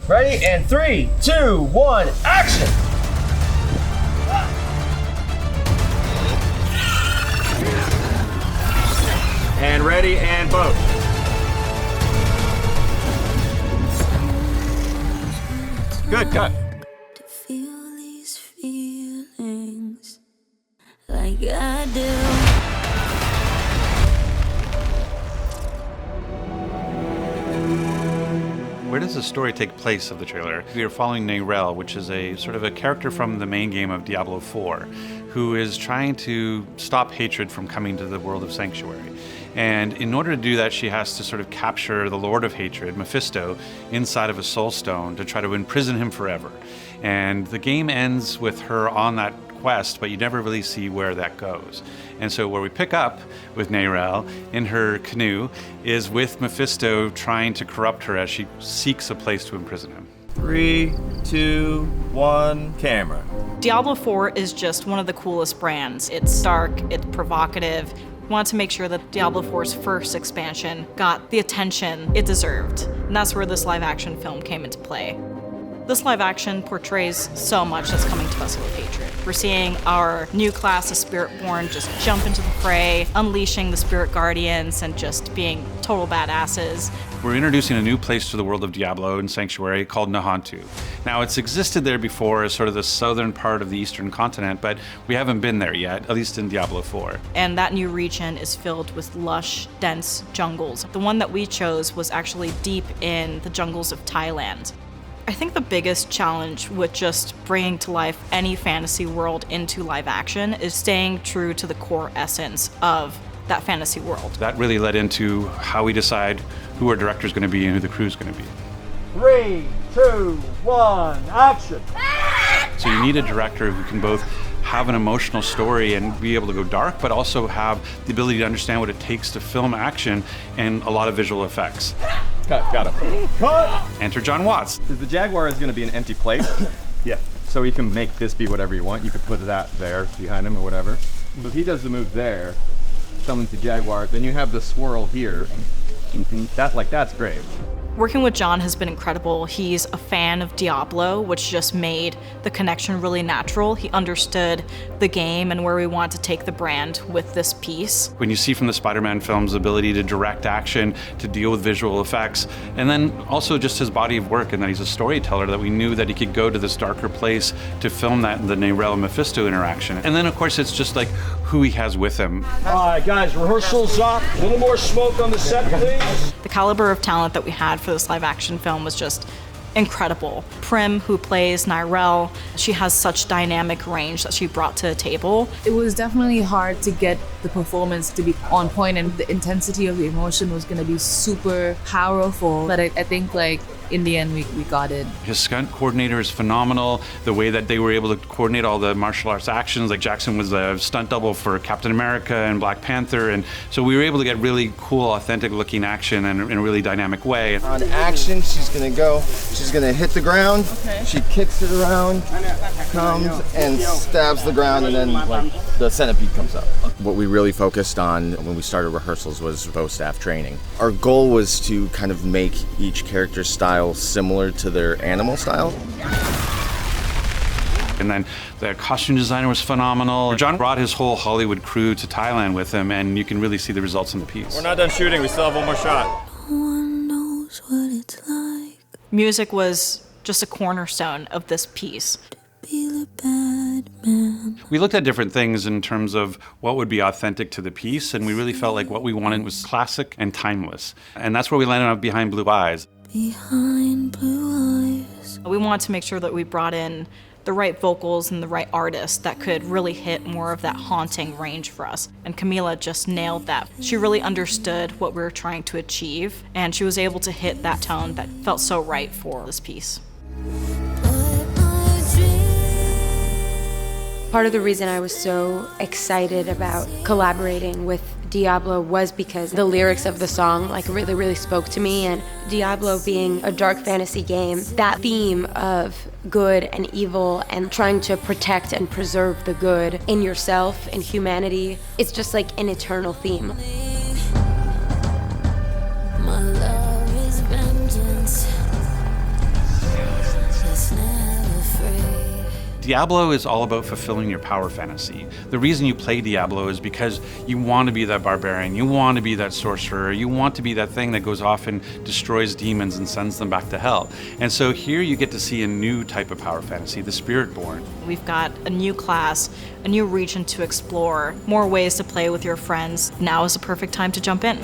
Ready? And 3, 2, 1, action! And ready, and boat. Good, cut. To feel these feelings like I do. Where does the story take place of the trailer? We are following Neyrelle, which is a sort of a character from the main game of Diablo 4, who is trying to stop hatred from coming to the world of Sanctuary. And in order to do that, she has to sort of capture the Lord of Hatred, Mephisto, inside of a soul stone to try to imprison him forever. And the game ends with her on that quest, but you never really see where that goes. And so where we pick up with Neyrelle in her canoe is with Mephisto trying to corrupt her as she seeks a place to imprison him. 3, 2, 1, camera. Diablo 4 is just one of the coolest brands. It's dark, it's provocative. We wanted to make sure that Diablo 4's first expansion got the attention it deserved. And that's where this live action film came into play. This live action portrays so much that's coming to us with hatred. We're seeing our new class of Spiritborn just jump into the fray, unleashing the Spirit Guardians and just being total badasses. We're introducing a new place to the world of Diablo and Sanctuary called Nahantu. Now, it's existed there before as sort of the southern part of the eastern continent, but we haven't been there yet, at least in Diablo 4. And that new region is filled with lush, dense jungles. The one that we chose was actually deep in the jungles of Thailand. I think the biggest challenge with just bringing to life any fantasy world into live action is staying true to the core essence of that fantasy world. That really led into how we decide who our director's going to be and who the crew's going to be. 3, 2, 1, action! So you need a director who can both have an emotional story and be able to go dark, but also have the ability to understand what it takes to film action and a lot of visual effects. Cut, got him. Cut! Enter Jon Watts. The Jaguar is going to be an empty plate. Yeah. So you can make this be whatever you want. You could put that there behind him or whatever. So if he does the move there, summons the Jaguar, then you have the swirl here. That's great. Working with Jon has been incredible. He's a fan of Diablo, which just made the connection really natural. He understood the game and where we want to take the brand with this piece. When you see from the Spider-Man films the ability to direct action, to deal with visual effects, and then also just his body of work and that he's a storyteller, that we knew that he could go to this darker place to film that the Neyrelle Mephisto interaction. And then of course it's just like who he has with him. All right, guys, rehearsal's up. A little more smoke on the set, please. The caliber of talent that we had for this live action film was just incredible. Prim, who plays Neyrelle, she has such dynamic range that she brought to the table. It was definitely hard to get the performance to be on point, and the intensity of the emotion was going to be super powerful. But I think like in the end, we got it. His stunt coordinator is phenomenal. The way that they were able to coordinate all the martial arts actions, like Jackson was a stunt double for Captain America and Black Panther, and so we were able to get really cool, authentic looking action in a really dynamic way. On action, she's gonna hit the ground, she kicks it around, comes and stabs the ground, and then like the centipede comes up. What we really focused on when we started rehearsals was bow staff training. Our goal was to kind of make each character's style similar to their animal style. And then the costume designer was phenomenal. Jon brought his whole Hollywood crew to Thailand with him, and you can really see the results in the piece. We're not done shooting, we still have one more shot. No one knows what it's like Music was just a cornerstone of this piece. to be the bad man. We looked at different things in terms of what would be authentic to the piece, and we really felt like what we wanted was classic and timeless. And that's where we landed on Behind Blue Eyes. Behind blue eyes. We wanted to make sure that we brought in the right vocals and the right artists that could really hit more of that haunting range for us. And Camila just nailed that. She really understood what we were trying to achieve, and she was able to hit that tone that felt so right for this piece. Part of the reason I was so excited about collaborating with Diablo was because the lyrics of the song really spoke to me, and Diablo being a dark fantasy game, that theme of good and evil and trying to protect and preserve the good in yourself and humanity, it's just like an eternal theme. My love is vengeance. Diablo is all about fulfilling your power fantasy. The reason you play Diablo is because you want to be that barbarian, you want to be that sorcerer, you want to be that thing that goes off and destroys demons and sends them back to hell. And so here you get to see a new type of power fantasy, the Spiritborn. We've got a new class, a new region to explore, more ways to play with your friends. Now is the perfect time to jump in.